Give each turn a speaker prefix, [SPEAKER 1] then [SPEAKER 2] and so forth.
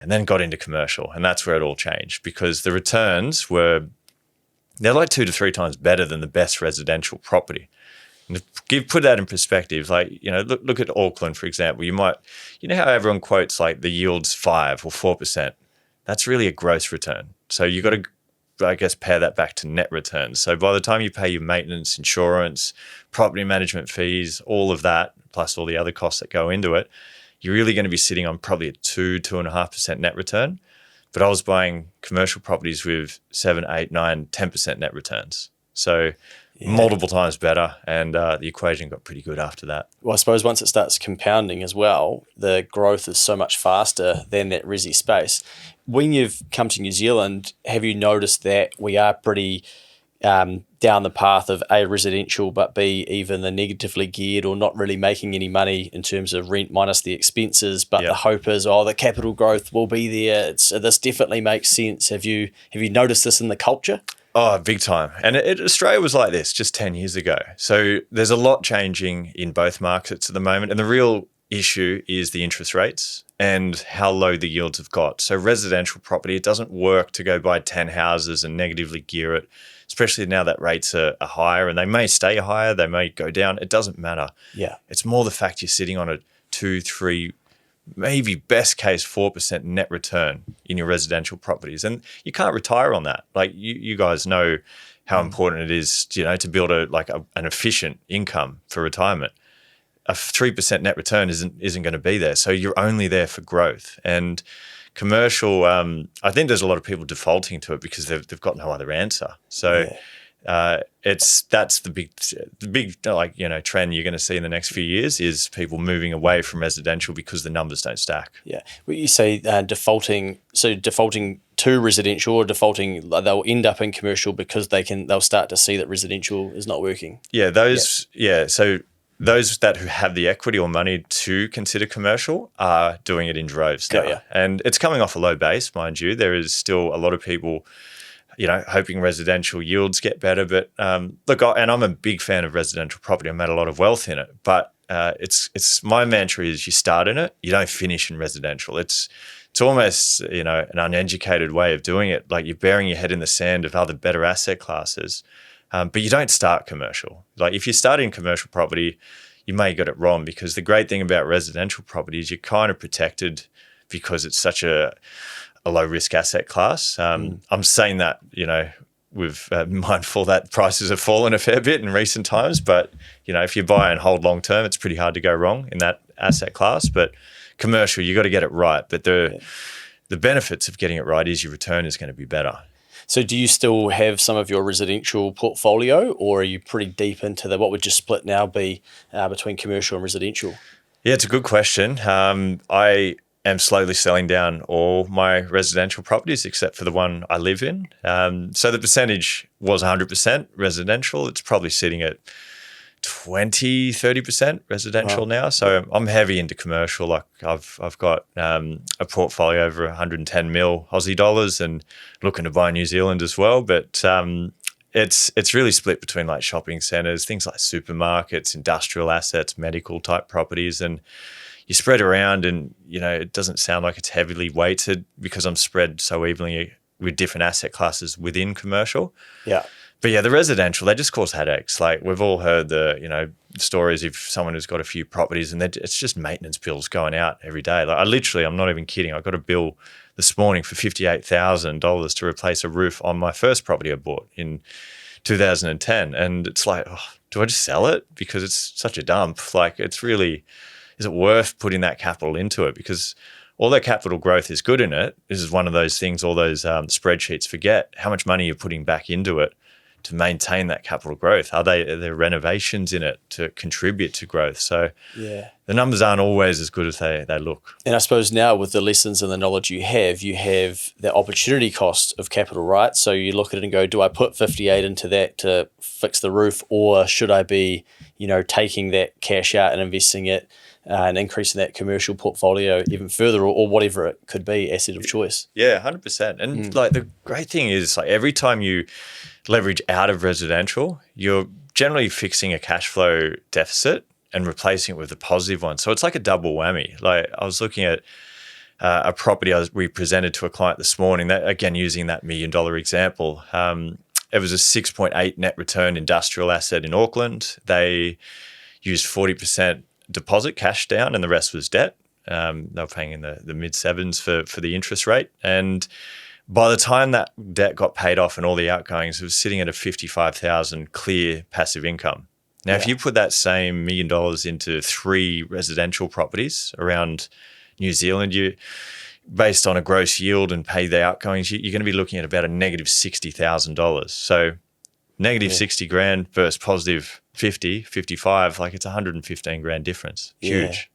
[SPEAKER 1] and then got into commercial. And that's where it all changed, because the returns they're like 2 to 3 times better than the best residential property. And to put that in perspective, like, look at Auckland, for example. You know how everyone quotes like the yield's 5 or 4%. That's really a gross return. So you got to, I guess, pair that back to net returns. So by the time you pay your maintenance, insurance, property management fees, all of that, plus all the other costs that go into it, you're really going to be sitting on probably a 2.5% net return. But I was buying commercial properties with 7, 8, 9, 10% net returns. So multiple times better, and the equation got pretty good after that.
[SPEAKER 2] Well, I suppose once it starts compounding as well, the growth is so much faster than that resi space. When you've come to New Zealand, have you noticed that we are pretty down the path of A, residential, but B, even the negatively geared or not really making any money in terms of rent minus the expenses, but the hope is, the capital growth will be there. This definitely makes sense. Have you noticed this in the culture?
[SPEAKER 1] Oh, big time. And Australia was like this just 10 years ago. So there's a lot changing in both markets at the moment. And the real issue is the interest rates and how low the yields have got. So residential property, it doesn't work to go buy 10 houses and negatively gear it, especially now that rates are higher, and they may stay higher, they may go down. It doesn't matter.
[SPEAKER 2] Yeah.
[SPEAKER 1] It's more the fact you're sitting on a 2, 3, maybe best case 4% net return in your residential properties. And you can't retire on that. Like you guys know how important it is, to build an efficient income for retirement. A 3% net return isn't going to be there. So you're only there for growth. And commercial, I think there's a lot of people defaulting to it because they've got no other answer. So that's the big trend you're going to see in the next few years is people moving away from residential because the numbers don't stack.
[SPEAKER 2] Yeah. Well, you say defaulting to residential, or defaulting, they'll end up in commercial because they'll start to see that residential is not working.
[SPEAKER 1] Yeah, so those that who have the equity or money to consider commercial are doing it in droves now.
[SPEAKER 2] Yeah.
[SPEAKER 1] And it's coming off a low base, mind you. There is still a lot of people, hoping residential yields get better. But look, and I'm a big fan of residential property. I made a lot of wealth in it. But it's my mantra is you start in it, you don't finish in residential. It's almost, an uneducated way of doing it. Like you're burying your head in the sand of other better asset classes. But you don't start commercial. Like if you start in commercial property, you may get it wrong, because the great thing about residential property is you're kind of protected because it's such a low risk asset class. I'm saying that, with mindful that prices have fallen a fair bit in recent times, but if you buy and hold long term, it's pretty hard to go wrong in that asset class. But commercial, you got to get it right. But the benefits of getting it right is your return is going to be better.
[SPEAKER 2] So do you still have some of your residential portfolio, or are you pretty deep into what would your split now be between commercial and residential?
[SPEAKER 1] Yeah, it's a good question. I am slowly selling down all my residential properties except for the one I live in. So the percentage was 100% residential. It's probably sitting at 20, 30% residential now. So I'm heavy into commercial. Like I've got a portfolio over 110 mil Aussie dollars and looking to buy New Zealand as well. But it's really split between like shopping centres, things like supermarkets, industrial assets, medical type properties, and you spread around, and it doesn't sound like it's heavily weighted because I'm spread so evenly with different asset classes within commercial.
[SPEAKER 2] Yeah.
[SPEAKER 1] But yeah, the residential, they just cause headaches. Like we've all heard the, stories of someone who's got a few properties and it's just maintenance bills going out every day. Like I'm not even kidding. I got a bill this morning for $58,000 to replace a roof on my first property I bought in 2010. And it's like, do I just sell it? Because it's such a dump. Like is it worth putting that capital into it? Because all that capital growth is good in it. This is one of those things all those spreadsheets forget, how much money you're putting back into it to maintain that capital growth. Are there renovations in it to contribute to growth? So the numbers aren't always as good as they look.
[SPEAKER 2] And I suppose now with the lessons and the knowledge you have the opportunity cost of capital, right? So you look at it and go, do I put 58 into that to fix the roof, or should I be, taking that cash out and investing it and increasing that commercial portfolio even further, or whatever it could be, asset of choice?
[SPEAKER 1] Yeah, 100%. And like the great thing is, like every time you leverage out of residential, you're generally fixing a cash flow deficit and replacing it with a positive one. So it's like a double whammy. Like I was looking at a property we presented to a client this morning, that again, using that $1 million example, it was a 6.8 net return industrial asset in Auckland. They used 40% deposit cash down and the rest was debt. They were paying in the mid sevens for the interest rate. And by the time that debt got paid off and all the outgoings, it was sitting at a $55,000 clear passive income. Now, if you put that same $1 million into 3 residential properties around New Zealand, based on a gross yield and pay the outgoings, you're going to be looking at about a negative $60,000. So negative 60 grand versus positive 50, 55, like it's $115 grand difference. Huge.